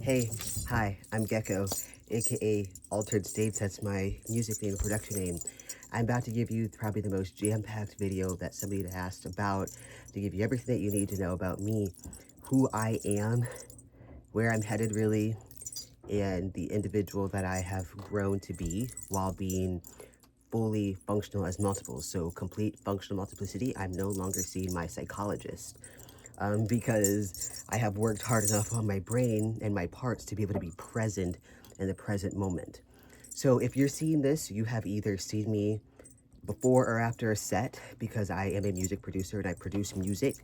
Hey, hi, I'm Gecko, aka Altered States. That's my music name and production name. I'm about to give you probably the most jam-packed video that somebody had asked about, to give you everything that you need to know about me, who I am, where I'm headed really, and the individual that I have grown to be while being fully functional as multiples. So complete functional multiplicity. I'm no longer seeing my psychologist. Because I have worked hard enough on my brain and my parts to be able to be present in the present moment. So if you're seeing this, you have either seen me before or after a set, because I am a music producer and I produce music.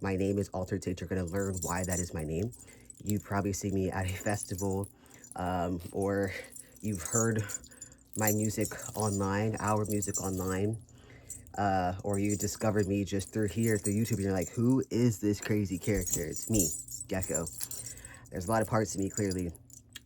My name is Altered State. You're going to learn why that is my name. You've probably seen me at a festival, or you've heard my music online, our music online. Or you discovered me just through YouTube, and you're like, who is this crazy character? It's me, Gecko. There's a lot of parts to me, clearly,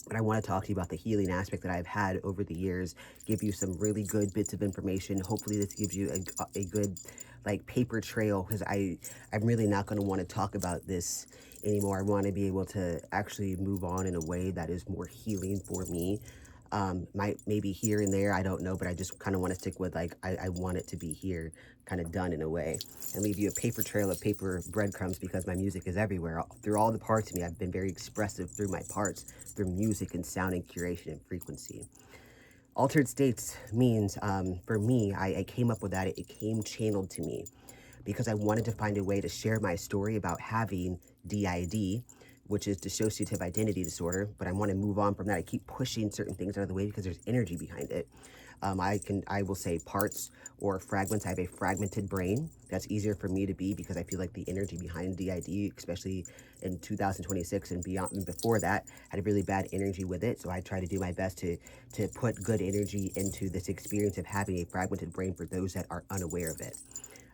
but I want to talk to you about the healing aspect that I've had over the years, give you some really good bits of information. Hopefully this gives you a good, like, paper trail, because I'm really not going to want to talk about this anymore. I want to be able to actually move on in a way that is more healing for me. Maybe here and there, I don't know, but I just kind of want to stick with, like, I want it to be here, kind of done in a way, and leave you a paper trail of paper breadcrumbs, because my music is everywhere. Through all the parts of me, I've been very expressive through my parts, through music and sound and curation and frequency. Altered states means, for me, I came up with that. It came channeled to me because I wanted to find a way to share my story about having DID, which is Dissociative Identity Disorder, but I want to move on from that. I keep pushing certain things out of the way because there's energy behind it. I will say parts or fragments. I have a fragmented brain. That's easier for me to be because I feel like the energy behind DID, especially in 2026 and beyond and before that, had a really bad energy with it. So I try to do my best to put good energy into this experience of having a fragmented brain for those that are unaware of it.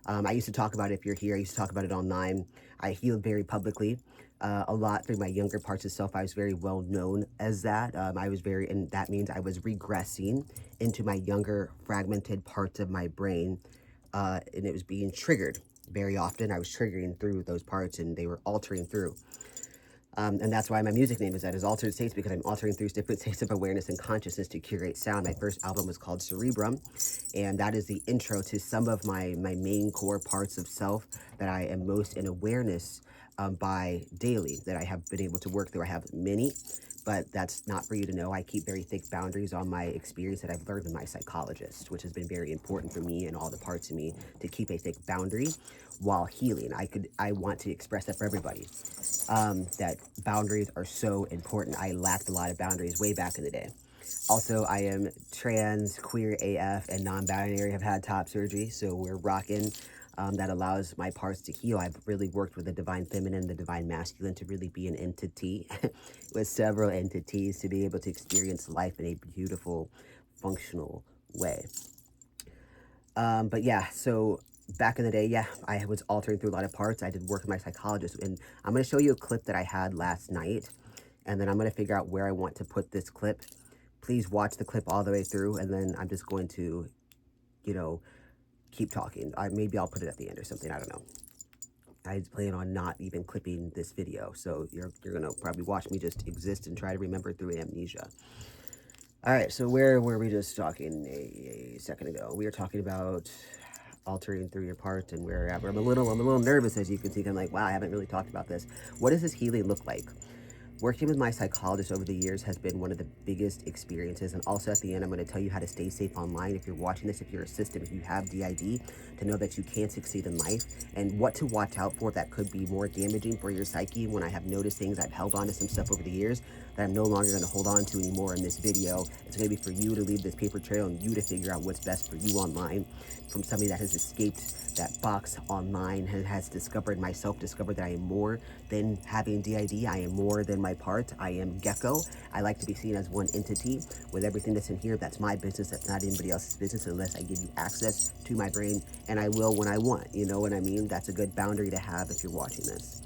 I used to talk about it, if you're here, I used to talk about it online. I healed very publicly a lot through my younger parts of self. I was very well known as that. And that means I was regressing into my younger fragmented parts of my brain, and it was being triggered very often. I was triggering through those parts and they were altering through. And that's why my music name is that, is Altered States, because I'm altering through different states of awareness and consciousness to curate sound. My first album was called Cerebrum, and that is the intro to some of my main core parts of self that I am most in awareness by daily, that I have been able to work through. I have many, but that's not for you to know. I keep very thick boundaries on my experience that I've learned with my psychologist, which has been very important for me and all the parts of me to keep a thick boundary while healing. I want to express that for everybody. That boundaries are so important. I lacked a lot of boundaries way back in the day. Also, I am trans, queer AF, and non-binary. Have had top surgery, so we're rocking. That allows my parts to heal. I've really worked with the divine feminine, the divine masculine, to really be an entity with several entities, to be able to experience life in a beautiful, functional way. But yeah, so back in the day, yeah, I was altering through a lot of parts. I did work with my psychologist, and I'm going to show you a clip that I had last night, and then I'm going to figure out where I want to put this clip. Please watch the clip all the way through, and then I'm just going to, keep talking. Maybe I'll put it at the end or something. I don't know. I plan on not even clipping this video, so you're going to probably watch me just exist and try to remember through amnesia. All right, so where were we just talking a second ago? We were talking about altering through your parts and where I'm a little nervous, as you can see. I'm like, wow, I haven't really talked about this. What does this healing look like? Working with my psychologist over the years has been one of the biggest experiences. And also at the end, I'm going to tell you how to stay safe online. If you're watching this, if you're a system, if you have DID, to know that you can succeed in life, and what to watch out for that could be more damaging for your psyche. When I have noticed things, I've held on to some stuff over the years that I'm no longer going to hold on to anymore in this video. It's going to be for you to leave this paper trail and you to figure out what's best for you online, from somebody that has escaped that box online and has discovered, myself discovered, that I am more than having DID. I am more than my part. I am Gecko. I like to be seen as one entity with everything that's in here. That's my business. That's not anybody else's business unless I give you access to my brain, and I will when I want. You know what I mean? That's a good boundary to have if you're watching this.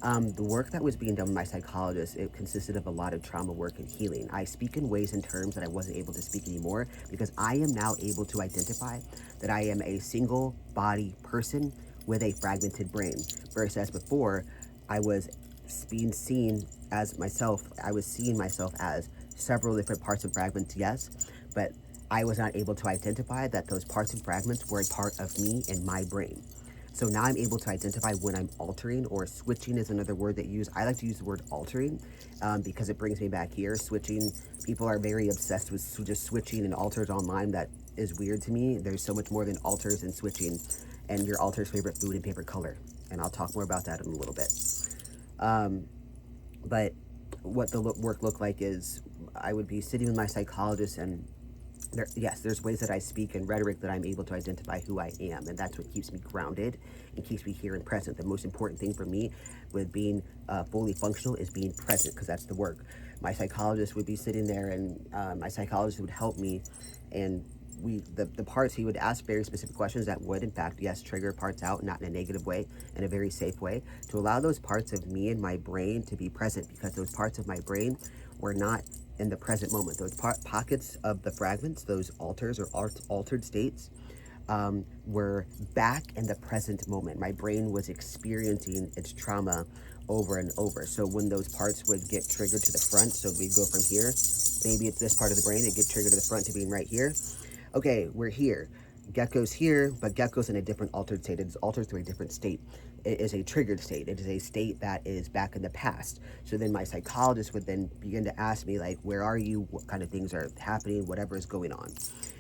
The work that was being done with my psychologist, it consisted of a lot of trauma work and healing. I speak in ways and terms that I wasn't able to speak anymore, because I am now able to identify that I am a single body person with a fragmented brain. Whereas before, I was being seen as myself, I was seeing myself as several different parts and fragments, yes, but I was not able to identify that those parts and fragments were a part of me and my brain. So now I'm able to identify when I'm altering, or switching is another word that you use. I like to use the word altering because it brings me back here. Switching, people are very obsessed with just switching and alters online. That is weird to me. There's so much more than alters and switching, and your alter's favorite food and favorite color. And I'll talk more about that in a little bit. But what the work looked like is I would be sitting with my psychologist, and yes, there's ways that I speak and rhetoric that I'm able to identify who I am, and that's what keeps me grounded and keeps me here and present. The most important thing for me with being fully functional is being present, because that's the work. My psychologist would be sitting there, and my psychologist would help me, and the parts, he would ask very specific questions that would, in fact, yes, trigger parts out, not in a negative way, in a very safe way, to allow those parts of me and my brain to be present, because those parts of my brain were not in the present moment. Those pockets of the fragments, those alters or altered states, were back in the present moment. My brain was experiencing its trauma over and over. So when those parts would get triggered to the front, so we'd go from here, maybe it's this part of the brain, it get triggered to the front to being right here. Okay, we're here. Gecko's here, but Gecko's in a different altered state. It is altered through a different state. It is a triggered state. It is a state that is back in the past. So then my psychologist would then begin to ask me, like, where are you? What kind of things are happening? Whatever is going on.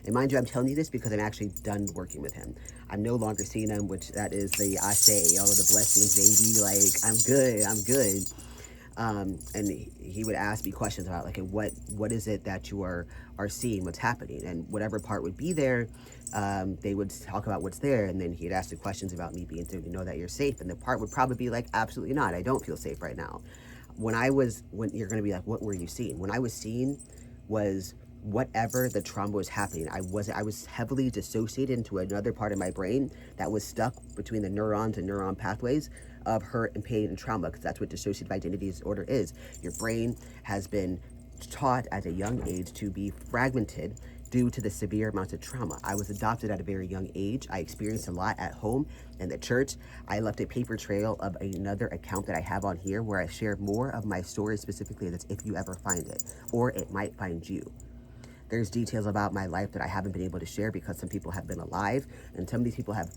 And mind you, I'm telling you this because I'm actually done working with him. I'm no longer seeing him, which that is the I say, all of the blessings, baby. Like, I'm good. And he would ask me questions about, like, what is it that you are seeing, what's happening, and whatever part would be there, they would talk about what's there, and then he'd ask the questions about me being to know that you're safe, and the part would probably be like, absolutely not, I don't feel safe right now. When you're going to be like, what were you seeing? When I was seeing was whatever the trauma was happening. I was heavily dissociated into another part of my brain that was stuck between the neurons and neuron pathways of hurt and pain and trauma, because that's what dissociative identity disorder is. Your brain has been taught at a young age to be fragmented due to the severe amounts of trauma. I was adopted at a very young age. I experienced a lot at home and the church. I left a paper trail of another account that I have on here where I share more of my story, specifically that's if you ever find it, or it might find you. There's details about my life that I haven't been able to share because some people have been alive and some of these people have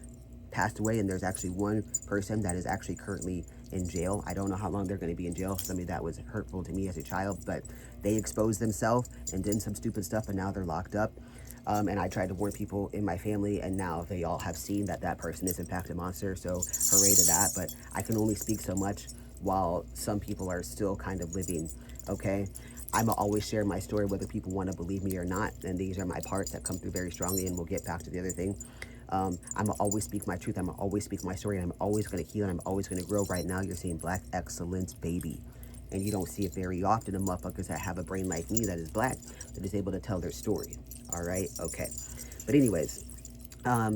passed away, and there's actually one person that is actually currently in jail. I don't know how long they're going to be in jail. Somebody that was hurtful to me as a child, but they exposed themselves and did some stupid stuff, and now they're locked up. And I tried to warn people in my family, and now they all have seen that that person is in fact a monster, so hooray to that. But I can only speak so much while some people are still kind of living, okay? I'm going to always share my story whether people want to believe me or not, and these are my parts that come through very strongly, and we'll get back to the other thing. I'm going to always speak my truth. I'm going to always speak my story, and I'm always going to heal, and I'm always going to grow. Right now, you're seeing Black excellence, baby. And you don't see it very often in motherfuckers that have a brain like me that is Black, that is able to tell their story. All right? Okay. But anyways,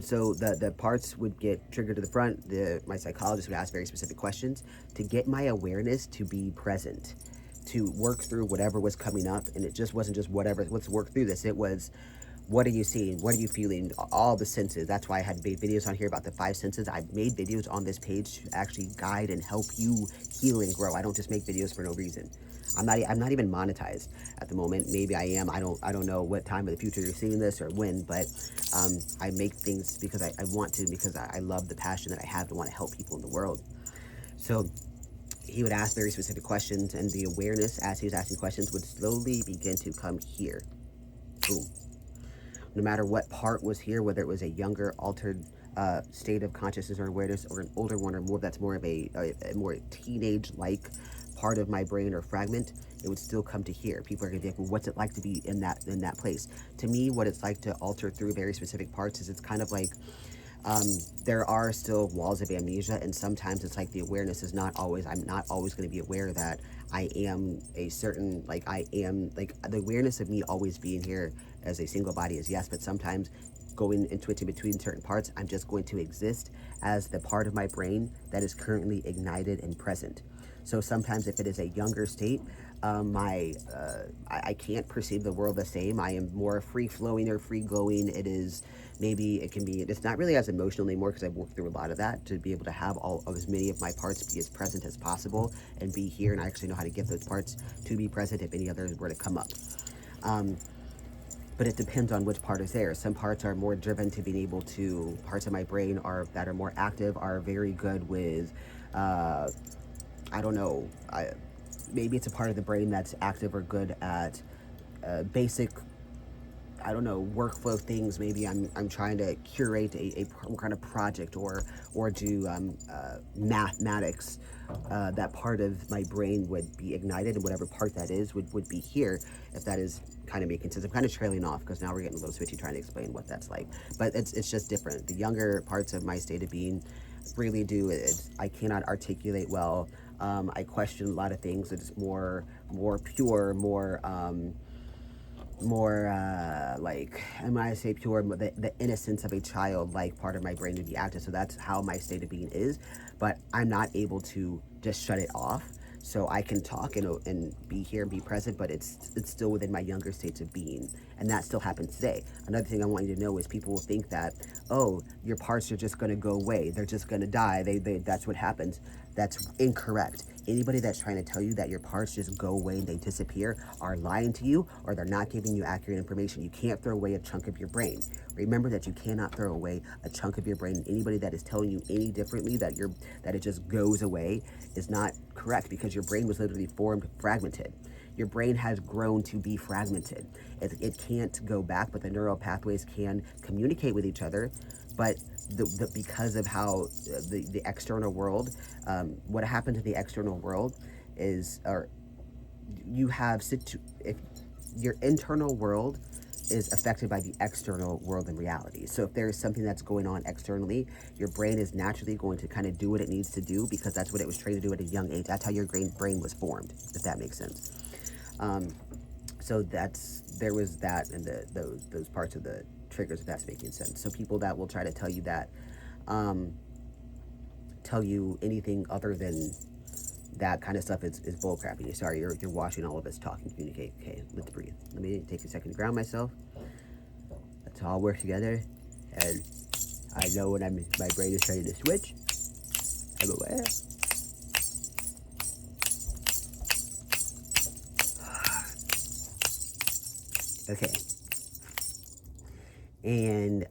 so the parts would get triggered to the front. My psychologist would ask very specific questions to get my awareness to be present, to work through whatever was coming up. And it just wasn't just whatever, let's work through this. It was, what are you seeing? What are you feeling? All the senses. That's why I had made videos on here about the 5 senses. I've made videos on this page to actually guide and help you heal and grow. I don't just make videos for no reason. I'm not even monetized at the moment. Maybe I am. I don't know what time of the future you're seeing this or when, but I make things because I want to, because I love the passion that I have to want to help people in the world. So he would ask very specific questions, and the awareness as he was asking questions would slowly begin to come here. Boom. No matter what part was here, whether it was a younger, altered state of consciousness or awareness, or an older one, or more that's more of a more teenage-like part of my brain or fragment, it would still come to here. People are gonna be like, well, what's it like to be in that place? To me, what it's like to alter through very specific parts is it's kind of like there are still walls of amnesia, and sometimes it's like the awareness is not always, I'm not always going to be aware that I am a certain, like I am, like the awareness of me always being here as a single body is yes, but sometimes going and switching between certain parts, I'm just going to exist as the part of my brain that is currently ignited and present. So sometimes if it is a younger state, I can't perceive the world the same. I am more free-flowing or free-going. It is, maybe it can be, it's not really as emotional anymore because I've worked through a lot of that to be able to have all of as many of my parts be as present as possible and be here, and I actually know how to get those parts to be present if any others were to come up. But it depends on which part is there. Some parts are more driven to being able to, parts of my brain that are more active are very good with, I don't know, maybe it's a part of the brain that's active or good at basic, I don't know, workflow things. Maybe I'm trying to curate a kind of project or do mathematics. That part of my brain would be ignited, and whatever part that is would be here, if that is kind of making sense. I'm kind of trailing off because now we're getting a little switchy trying to explain what that's like. But it's just different. The younger parts of my state of being really do it. I cannot articulate well. I question a lot of things. It's more pure, more like, and when I say pure, the innocence of a child, like part of my brain would be active. So that's how my state of being is, but I'm not able to just shut it off. So I can talk and be here and be present, but it's still within my younger states of being, and that still happens today. Another thing I want you to know is people will think that, oh, your parts are just going to go away, they're just going to die, that's what happens. That's incorrect. Anybody that's trying to tell you that your parts just go away and they disappear are lying to you, or they're not giving you accurate information. You can't throw away a chunk of your brain. Remember that you cannot throw away a chunk of your brain. Anybody that is telling you any differently, that it just goes away, is not correct, because your brain was literally formed fragmented. Your brain has grown to be fragmented. It can't go back, but the neural pathways can communicate with each other. But because of how the external world, what happened to the external world is, or you have if your internal world is affected by the external world and reality. So if there is something that's going on externally, your brain is naturally going to kind of do what it needs to do, because that's what it was trained to do at a young age. That's how your brain was formed, if that makes sense. So there was that, and those parts of the triggers, if that's making sense. So people that will try to tell you that, tell you anything other than that kind of stuff is bullcrapping. Sorry, you're watching all of us talk and communicate. Okay, let's breathe. Let me take a second to ground myself. Let's all work together. And I know when my brain is ready to switch. I'm aware. Okay. And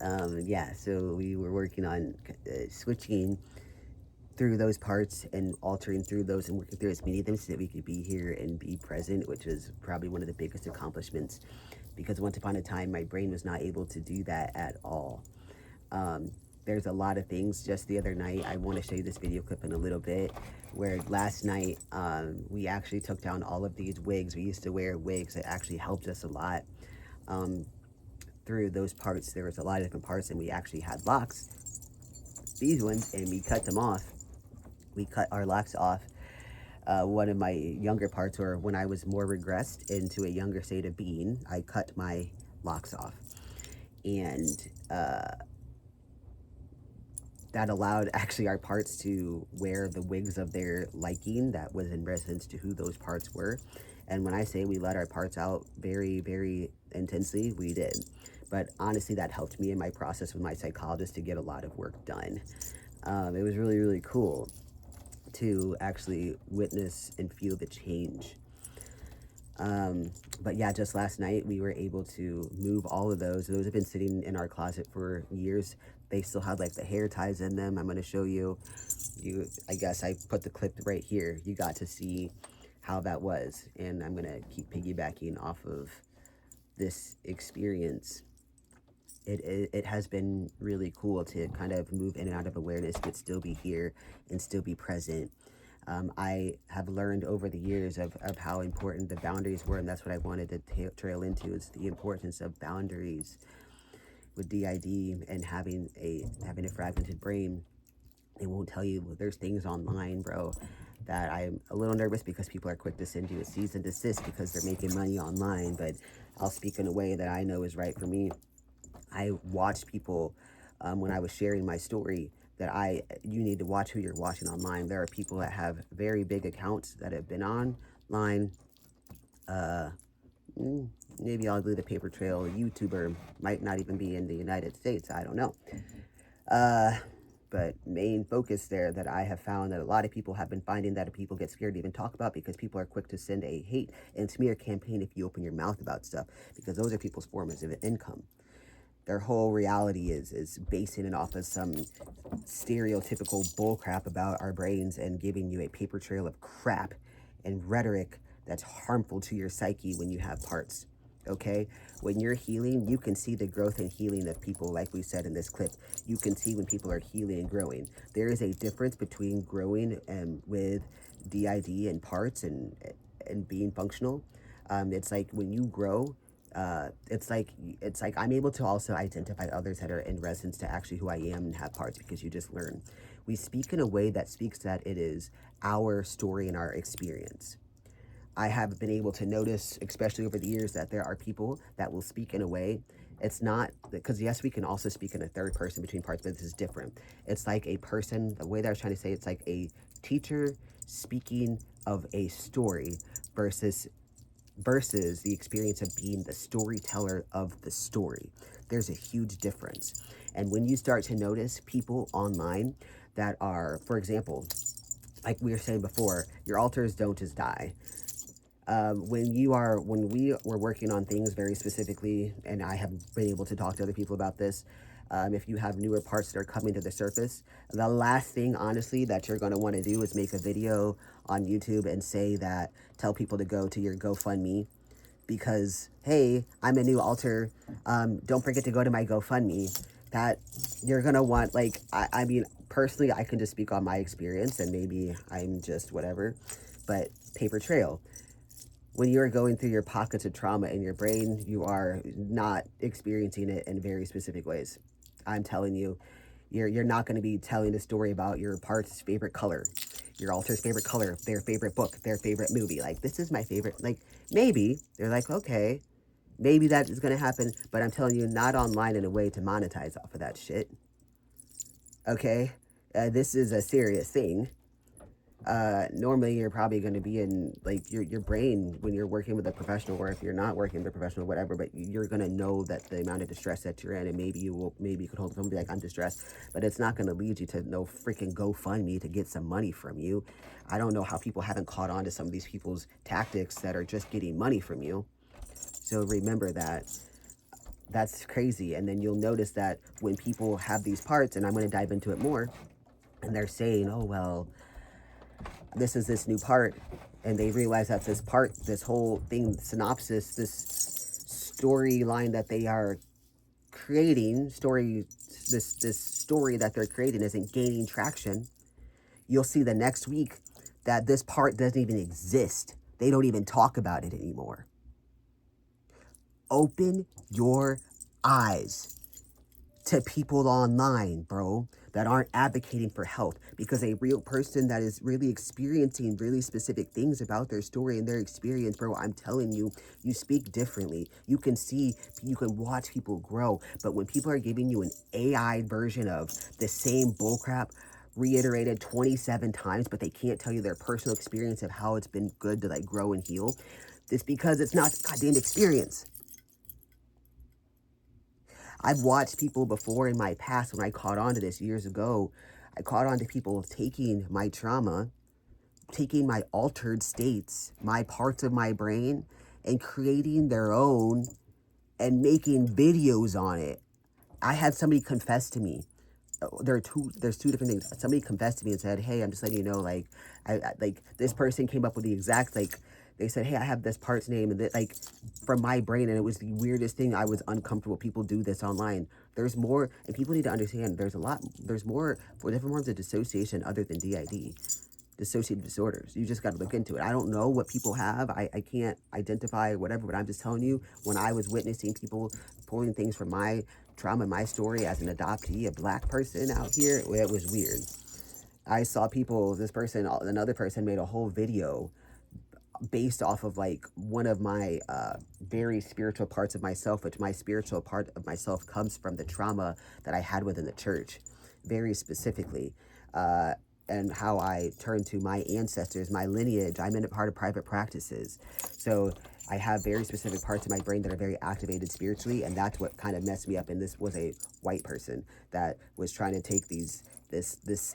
yeah, so we were working on switching through those parts and altering through those and working through as many of them so that we could be here and be present, which was probably one of the biggest accomplishments, because once upon a time my brain was not able to do that at all. There's a lot of things. Just the other night, I want to show you this video clip in a little bit, where last night we actually took down all of these wigs. We used to wear wigs. It actually helped us a lot. Through those parts, there was a lot of different parts, and we actually had locks, these ones, and we cut them off. We cut our locks off. One of my younger parts, or when I was more regressed into a younger state of being, I cut my locks off, and that allowed actually our parts to wear the wigs of their liking that was in resonance to who those parts were. And when I say we let our parts out very, very intensely, we did. But honestly, that helped me in my process with my psychologist to get a lot of work done. It was really, really cool to actually witness and feel the change. But yeah, just last night we were able to move all of those. Those have been sitting in our closet for years. They still have like the hair ties in them. I'm going to show you. I guess I put the clip right here. You got to see how that was. And I'm going to keep piggybacking off of this experience. It has been really cool to kind of move in and out of awareness, but still be here and still be present. I have learned over the years of how important the boundaries were, and that's what I wanted to trail into, is the importance of boundaries with DID and having a fragmented brain. They won't tell you. There's things online, bro, that I'm a little nervous because people are quick to send you a cease and desist because they're making money online, but I'll speak in a way that I know is right for me. I watched people, when I was sharing my story, that you need to watch who you're watching online. There are people that have very big accounts that have been online. Maybe I'll do the paper trail. A YouTuber might not even be in the United States. I don't know. But main focus there that I have found that a lot of people have been finding that people get scared to even talk about, because people are quick to send a hate and smear campaign if you open your mouth about stuff, because those are people's forms of income. Their whole reality is basing it off of some stereotypical bullcrap about our brains and giving you a paper trail of crap and rhetoric that's harmful to your psyche when you have parts. Okay, when you're healing, you can see the growth and healing of people. Like we said in this clip, you can see when people are healing and growing. There is a difference between growing with DID and parts and being functional. It's like when you grow, it's like I'm able to also identify others that are in resonance to actually who I am and have parts, because you just learn. We speak in a way that speaks that it is our story and our experience. I have been able to notice, especially over the years, that there are people that will speak in a way. It's not, because yes, we can also speak in a third person between parts, but this is different. It's like a person, the way that I was trying to say, it's like a teacher speaking of a story versus the experience of being the storyteller of the story. There's a huge difference. And when you start to notice people online that are, for example, like we were saying before, your alters don't just die. When we were working on things very specifically, and I have been able to talk to other people about this, if you have newer parts that are coming to the surface, the last thing, honestly, that you're going to want to do is make a video on YouTube and tell people to go to your GoFundMe, because, hey, I'm a new alter, don't forget to go to my GoFundMe. That you're going to want, like, I mean, personally, I can just speak on my experience, and maybe I'm just whatever, but paper trail. When you are going through your pockets of trauma in your brain, you are not experiencing it in very specific ways. I'm telling you, you're not going to be telling the story about your part's favorite color, your alter's favorite color, their favorite book, their favorite movie. Like, this is my favorite. Like, maybe they're like, okay, maybe that is going to happen, but I'm telling you, not online in a way to monetize off of that shit. Okay, this is a serious thing. Normally you're probably going to be in, like, your brain when you're working with a professional, or if you're not working with a professional, whatever, but you're going to know that the amount of distress that you're in, and maybe you could hold someone and be like, I'm distressed, but it's not going to lead you to no freaking GoFundMe to get some money from you. I don't know how people haven't caught on to some of these people's tactics that are just getting money from you. So remember that. That's crazy. And then you'll notice that when people have these parts, and I'm going to dive into it more, and they're saying, oh, well, this is this new part, and they realize that this part, this whole thing, synopsis, this storyline that they are creating, this story that they're creating isn't gaining traction. You'll see the next week that this part doesn't even exist. They don't even talk about it anymore. Open your eyes to people online, bro, that aren't advocating for health, because a real person that is really experiencing really specific things about their story and their experience, bro, I'm telling you, you speak differently. You can watch people grow. But when people are giving you an AI version of the same bullcrap reiterated 27 times, but they can't tell you their personal experience of how it's been good to, like, grow and heal, it's because it's not goddamn experience. I've watched people before in my past, when I caught on to this years ago, I caught on to people taking my trauma, taking my altered states, my parts of my brain, and creating their own and making videos on it. I had somebody confess to me. There's two different things. Somebody confessed to me and said, hey, I'm just letting you know, like, I like, this person came up with the exact, like, they said, hey, I have this part's name, and that, like, from my brain, and it was the weirdest thing. I was uncomfortable. People do this online. There's more, and people need to understand there's more for different forms of dissociation other than DID, dissociative disorders. You just got to look into it. I don't know what people have. I can't identify whatever, but I'm just telling you, when I was witnessing people pulling things from my trauma, my story as an adoptee, a black person out here, it was weird. I saw people, another person made a whole video based off of, like, one of my very spiritual parts of myself, which my spiritual part of myself comes from the trauma that I had within the church. very specifically. And how I turn to my ancestors, my lineage. I'm in a part of private practices. So I have very specific parts of my brain that are very activated spiritually, and that's what kind of messed me up. And this was a white person that was trying to take this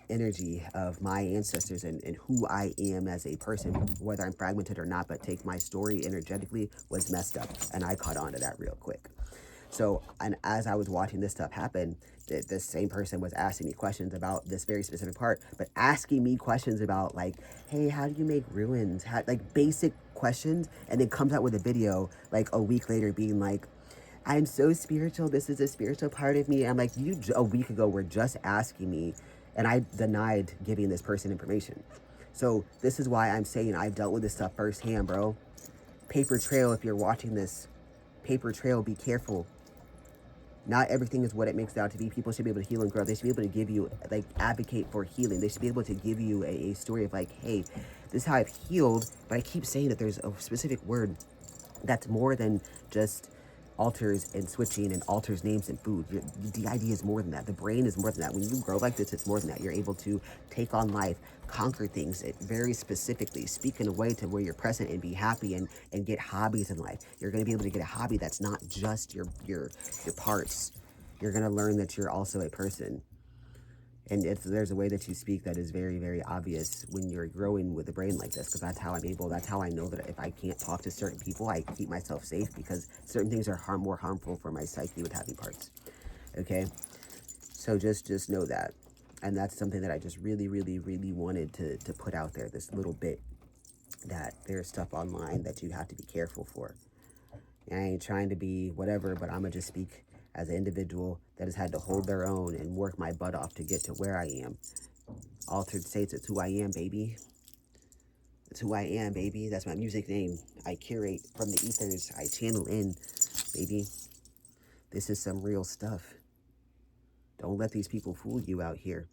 energy of my ancestors and who I am as a person, whether I'm fragmented or not, but take my story energetically, was messed up. And I caught on to that real quick. So, and as I was watching this stuff happen, this same person was asking me questions about this very specific part, but asking me questions about like, hey, how do you make ruins? How, like basic questions, and then comes out with a video like a week later being like, I'm so spiritual. This is a spiritual part of me. I'm like, you a week ago were just asking me, and I denied giving this person information. So this is why I'm saying I've dealt with this stuff firsthand, bro. Paper trail, if you're watching this, paper trail, be careful. Not everything is what it makes it out to be. People should be able to heal and grow. They should be able to give you, like, advocate for healing. They should be able to give you a story of like, hey, this is how I've healed, but I keep saying that there's a specific word that's more than just alters and switching and alters names and food. The idea is more than that. The brain is more than that. When you grow like this, it's more than that. You're able to take on life, conquer things very specifically, speak in a way to where you're present and be happy and get hobbies in life. You're going to be able to get a hobby that's not just your parts. You're going to learn that you're also a person. And there's a way that you speak that is very, very obvious when you're growing with a brain like this, because that's how I know that if I can't talk to certain people, I keep myself safe, because certain things are more harmful for my psyche with having parts. Okay? So just know that. And that's something that I just really, really, really wanted to put out there, this little bit, that there's stuff online that you have to be careful for. And I ain't trying to be whatever, but I'm going to just speak as an individual that has had to hold their own and work my butt off to get to where I am. Altered States, it's who I am, baby. It's who I am, baby. That's my music name. I curate from the ethers. I channel in, baby. This is some real stuff. Don't let these people fool you out here.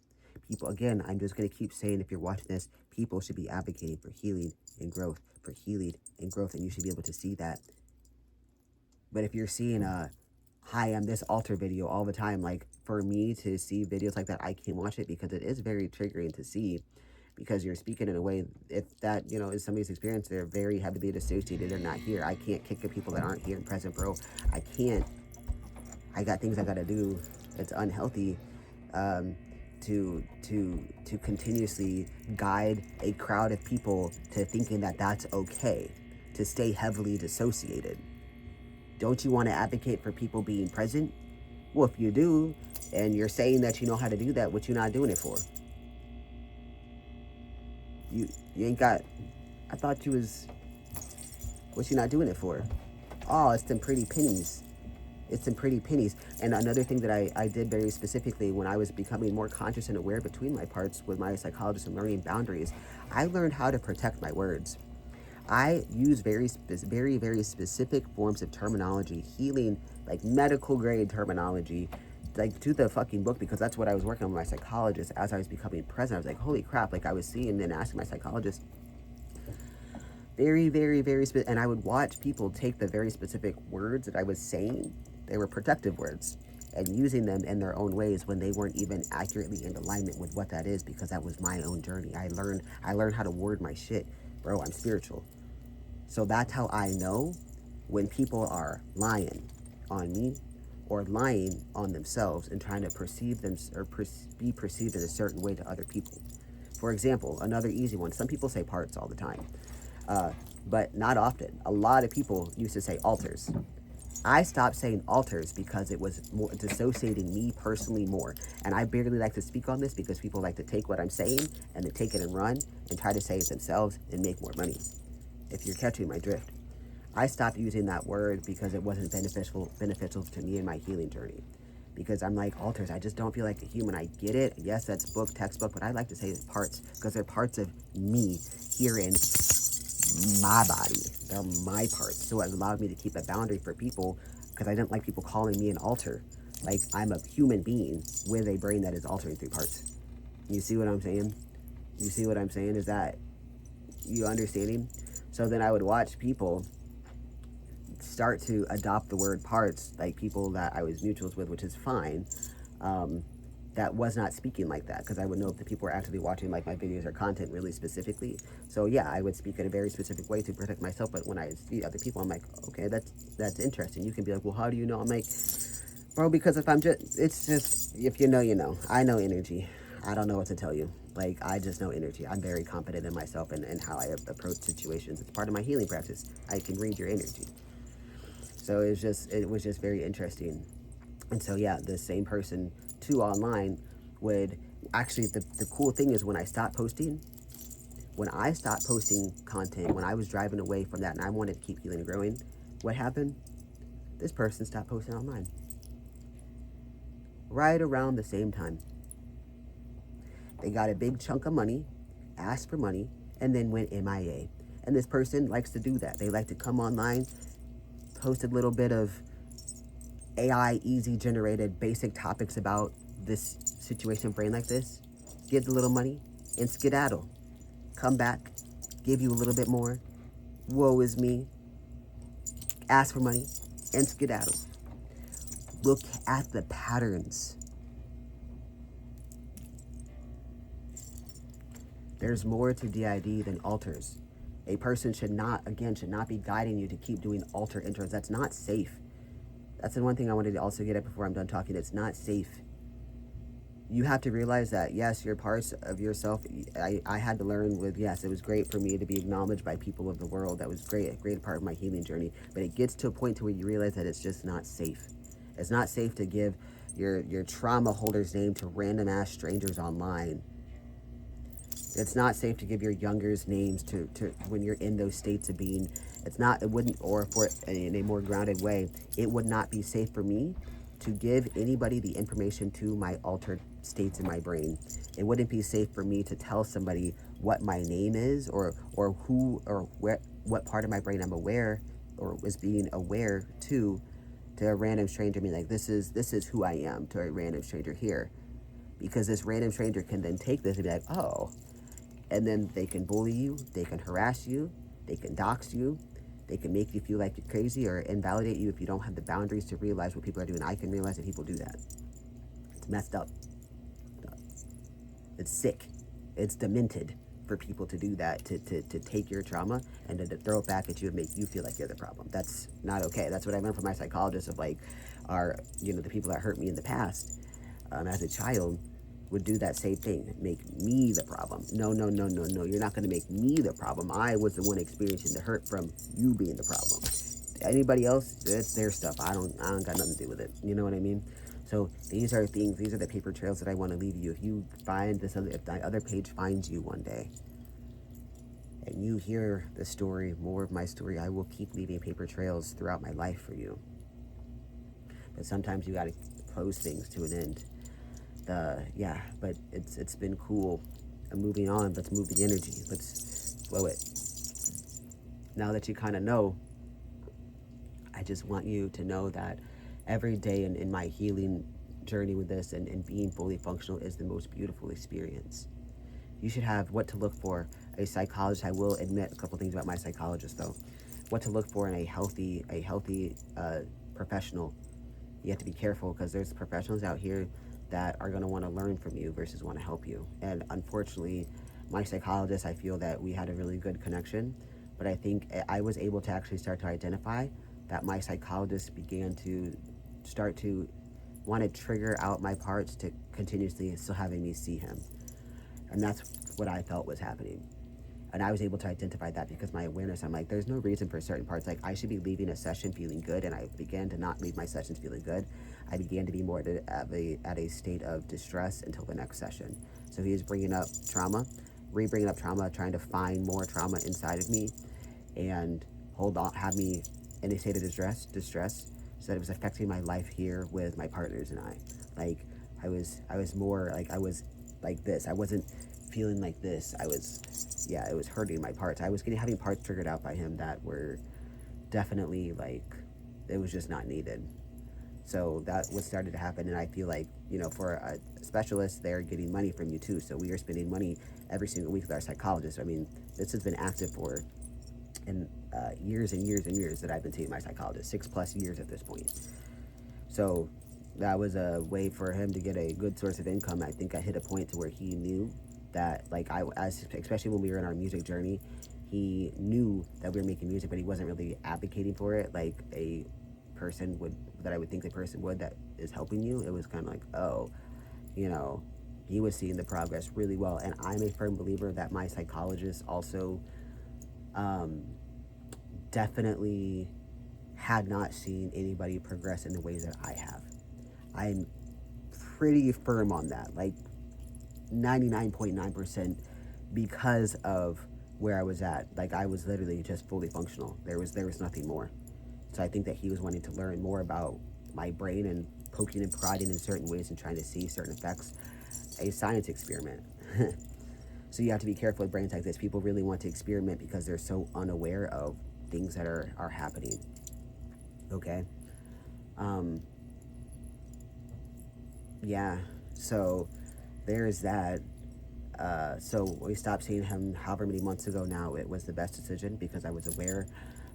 People, again, I'm just going to keep saying, if you're watching this, people should be advocating for healing and growth, and you should be able to see that. But if you're seeing hi, I'm this alter video all the time, like, for me to see videos like that, I can't watch it, because it is very triggering to see, because you're speaking in a way, if that, is somebody's experience, they're very heavily dissociated, they're not here. I can't kick the people that aren't here and present, bro. I can't. I got things I gotta do. It's unhealthy to continuously guide a crowd of people to thinking that that's okay, to stay heavily dissociated. Don't you want to advocate for people being present? Well, if you do, and you're saying that you know how to do that, what you not doing it for? You ain't got, I thought you was, what you not doing it for? Oh, it's them pretty pennies. It's some pretty pennies. And another thing that I did very specifically when I was becoming more conscious and aware between my parts with my psychologist and learning boundaries, I learned how to protect my words. I use very, very specific forms of terminology, healing, like medical grade terminology, like to the fucking book, because that's what I was working on with my psychologist as I was becoming present. I was like, holy crap, like I was seeing and asking my psychologist very, very, very specific, and I would watch people take the very specific words that I was saying, they were protective words, and using them in their own ways when they weren't even accurately in alignment with what that is, because that was my own journey. I learned how to word my shit. Bro, I'm spiritual. So that's how I know when people are lying on me or lying on themselves and trying to perceive them or be perceived in a certain way to other people. For example, another easy one. Some people say parts all the time, but not often. A lot of people used to say alters. I stopped saying alters because it was more dissociating me personally more. And I barely like to speak on this because people like to take what I'm saying and then take it and run and try to say it themselves and make more money. If you're catching my drift. I stopped using that word because it wasn't beneficial to me in my healing journey. Because I'm like, alters, I just don't feel like a human. I get it. Yes, that's textbook, but I like to say it's parts, because they're parts of me here in my body. They're my parts. So it allowed me to keep a boundary for people, because I didn't like people calling me an alter. Like, I'm a human being with a brain that is altering through parts. You see what I'm saying? You see what I'm saying? Is that you understanding? So then I would watch people start to adopt the word parts, like people that I was mutuals with, which is fine. And that was not speaking like that, because I would know if the people were actually watching like my videos or content really specifically. So yeah, I would speak in a very specific way to protect myself. But when I see other people, I'm like, okay, that's interesting. You can be like, well, how do you know? I'm like, bro, because it's just, if you know, you know. I know energy. I don't know what to tell you. Like, I just know energy. I'm very confident in myself and how I approach situations. It's part of my healing practice. I can read your energy. So it was just very interesting. And so yeah, the same person too online would actually, the cool thing is when I stopped posting content, when I was driving away from that and I wanted to keep healing and growing, what happened? This person stopped posting online. Right around the same time. They got a big chunk of money, asked for money, and then went MIA. And this person likes to do that. They like to come online, post a little bit of AI easy generated basic topics about this situation, brain like this, get the little money, and skedaddle. Come back, give you a little bit more, woe is me, ask for money, and skedaddle. Look at the patterns. There's more to DID than alters. A person should not be guiding you to keep doing alter intros. That's not safe. That's the one thing I wanted to also get at before I'm done talking. It's not safe. You have to realize that, yes, your parts of yourself, I had to learn with, yes, it was great for me to be acknowledged by people of the world. That was great, a great part of my healing journey. But it gets to a point to where you realize that it's just not safe. It's not safe to give your trauma holder's name to random ass strangers online. It's not safe to give your youngers names to when you're in those states of being. Or for in a more grounded way, it would not be safe for me to give anybody the information to my altered states in my brain. It wouldn't be safe for me to tell somebody what my name is or who or what part of my brain I'm aware or was being aware to a random stranger. I mean, like, this is who I am to a random stranger here, because this random stranger can then take this and be like, oh, and then they can bully you, they can harass you, they can dox you, they can make you feel like you're crazy or invalidate you if you don't have the boundaries to realize what people are doing. I can realize that people do that. It's messed up. It's sick. It's demented for people to do that, to take your trauma and to throw it back at you and make you feel like you're the problem. That's not okay. That's what I learned from my psychologist of, like, the people that hurt me in the past as a child would do that same thing, make me the problem. No, you're not gonna make me the problem. I was the one experiencing the hurt from you being the problem. Anybody else, it's their stuff. I don't got nothing to do with it. You know what I mean? So these are the paper trails that I want to leave you. If you find if my other page finds you one day and you hear the story, more of my story, I will keep leaving paper trails throughout my life for you. But sometimes you gotta close things to an end. But it's been cool. I'm moving on. Let's move the energy. Let's flow it. Now that you kind of know, I just want you to know that every day in my healing journey with this and being fully functional is the most beautiful experience. You should have what to look for. A psychologist, I will admit a couple things about my psychologist though. What to look for in a healthy professional. You have to be careful because there's professionals out here that are going to want to learn from you versus want to help you. And unfortunately, my psychologist, I feel that we had a really good connection, but I think I was able to actually start to identify that my psychologist began to start to want to trigger out my parts to continuously still having me see him. And that's what I felt was happening. And I was able to identify that because my awareness, I'm like, there's no reason for certain parts. Like, I should be leaving a session feeling good, and I began to not leave my sessions feeling good. I began to be more at a state of distress until the next session. So he was bringing up trauma, bringing up trauma, trying to find more trauma inside of me and have me in a state of distress, so that it was affecting my life here with my partners and I. Like, I was more like, I was like this. I wasn't feeling like this. It was hurting my parts. I was having parts triggered out by him that were definitely, like, it was just not needed. So that what started to happen, and I feel like, for a specialist, they're getting money from you too. So we are spending money every single week with our psychologist. I mean, this has been active for years and years and years that I've been seeing my psychologist, 6+ years at this point. So that was a way for him to get a good source of income. I think I hit a point to where he knew that, like, especially when we were in our music journey, he knew that we were making music, but he wasn't really advocating for it like a person would, that I would think a person would that is helping you. It was kind of like, oh, you know, he was seeing the progress really well. And I'm a firm believer that my psychologist also definitely had not seen anybody progress in the ways that I have. I'm pretty firm on that, like 99.9%, because of where I was at. Like, I was literally just fully functional. There was nothing more. So I think that he was wanting to learn more about my brain and poking and prodding in certain ways and trying to see certain effects. A science experiment. So you have to be careful with brains like this. People really want to experiment because they're so unaware of things that are happening. Okay? Yeah. So there's that. So we stopped seeing him however many months ago now. It was the best decision because I was aware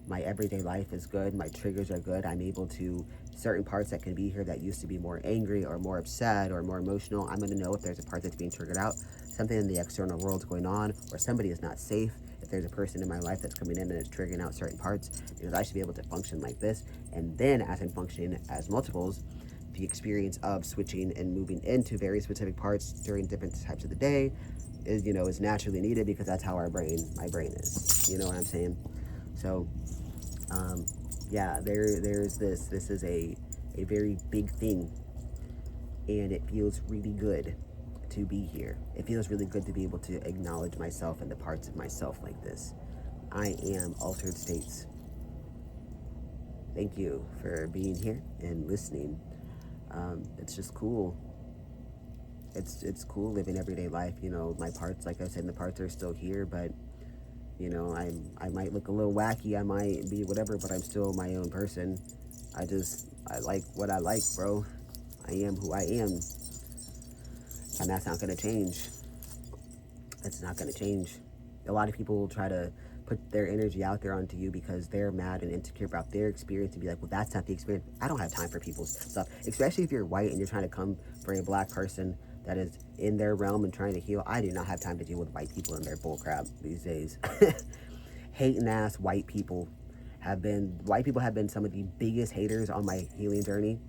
my everyday life is good. My triggers are good. I'm able to, certain parts that can be here that used to be more angry or more upset or more emotional, I'm going to know if there's a part that's being triggered out, something in the external world's going on, or somebody is not safe, if there's a person in my life that's coming in and is triggering out certain parts, because I should be able to function like this. And then as I'm functioning as multiples, the experience of switching and moving into very specific parts during different types of the day is, is naturally needed, because that's how my brain is. You know what I'm saying? So, yeah, there's this. This is a very big thing, and it feels really good to be here. It feels really good to be able to acknowledge myself and the parts of myself like this. I am Altered States. Thank you for being here and listening. It's just cool. It's cool living everyday life. My parts, like I said, the parts are still here, but I might look a little wacky, I might be whatever, but I'm still my own person. I like what I like, bro. I am who I am, and that's not gonna change. It's not gonna change. A lot of people will try to put their energy out there onto you because they're mad and insecure about their experience, and be like, well, that's not the experience. I don't have time for people's stuff, especially if you're white and you're trying to come for a black person that is in their realm and trying to heal. I do not have time to deal with white people and their bullcrap these days. Hating ass white people have been some of the biggest haters on my healing journey.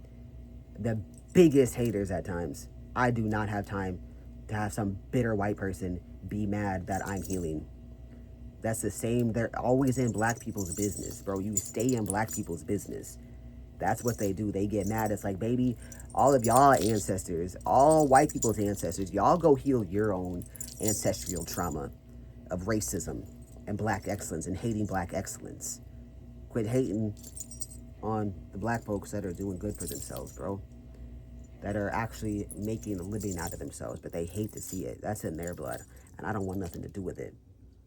The biggest haters at times. I do not have time to have some bitter white person be mad that I'm healing. That's the same. They're always in black people's business, bro. You stay in black people's business. That's what they do. They get mad. It's like, baby, all of y'all ancestors, all white people's ancestors, y'all go heal your own ancestral trauma of racism and black excellence and hating black excellence. Quit hating on the black folks that are doing good for themselves, bro. That are actually making a living out of themselves, but they hate to see it. That's in their blood, and I don't want nothing to do with it.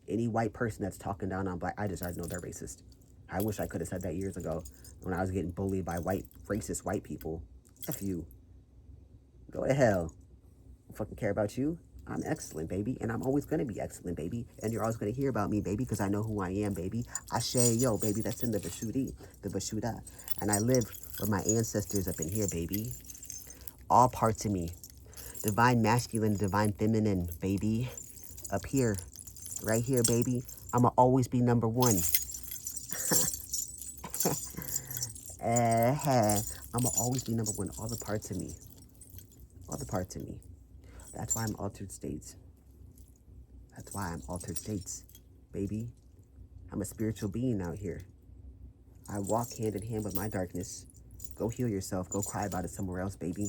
Any white person that's talking down on black, I just already know they're racist. I wish I could have said that years ago when I was getting bullied by racist white people. F you. Go to hell. I don't fucking care about you. I'm excellent, baby, and I'm always going to be excellent, baby, and you're always going to hear about me, baby, because I know who I am, baby. Ashe, yo, baby, that's in the Bashuda, and I live with my ancestors up in here, baby. All parts of me. Divine masculine, divine feminine, baby. Up here. Right here, baby. I'ma always be number one. I'ma always be number one. All the parts of me. All the parts of me. That's why I'm Altered States. That's why I'm Altered States, baby. I'm a spiritual being out here. I walk hand in hand with my darkness. Go heal yourself. Go cry about it somewhere else, baby.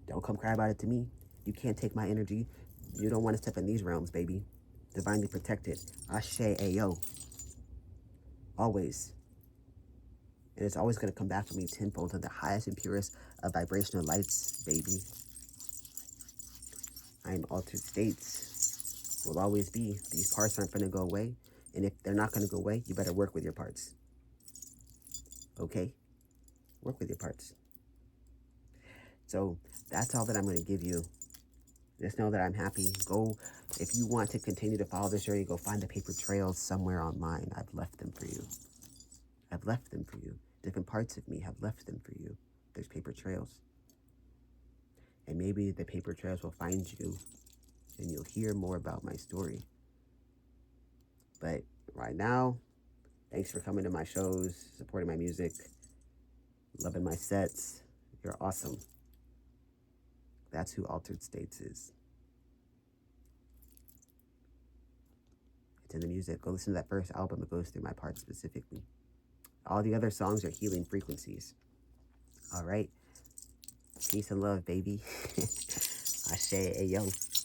Don't come cry about it to me. You can't take my energy. You don't want to step in these realms, baby. Divinely protected. Ashe, ayo. Always. And it's always going to come back to me tenfold to the highest and purest of vibrational lights, baby. I am Altered States. Will always be. These parts aren't going to go away. And if they're not going to go away, you better work with your parts. Okay? Work with your parts. So that's all that I'm going to give you. Just know that I'm happy. Go, if you want to continue to follow this journey, go find the paper trails somewhere online. I've left them for you. I've left them for you. Different parts of me have left them for you. There's paper trails. And maybe the paper trails will find you and you'll hear more about my story. But right now, thanks for coming to my shows, supporting my music, loving my sets. You're awesome. That's who Altered States is. It's in the music. Go listen to that first album. It goes through my parts specifically. All the other songs are healing frequencies. All right. Peace and love, baby. Ashe, ayo.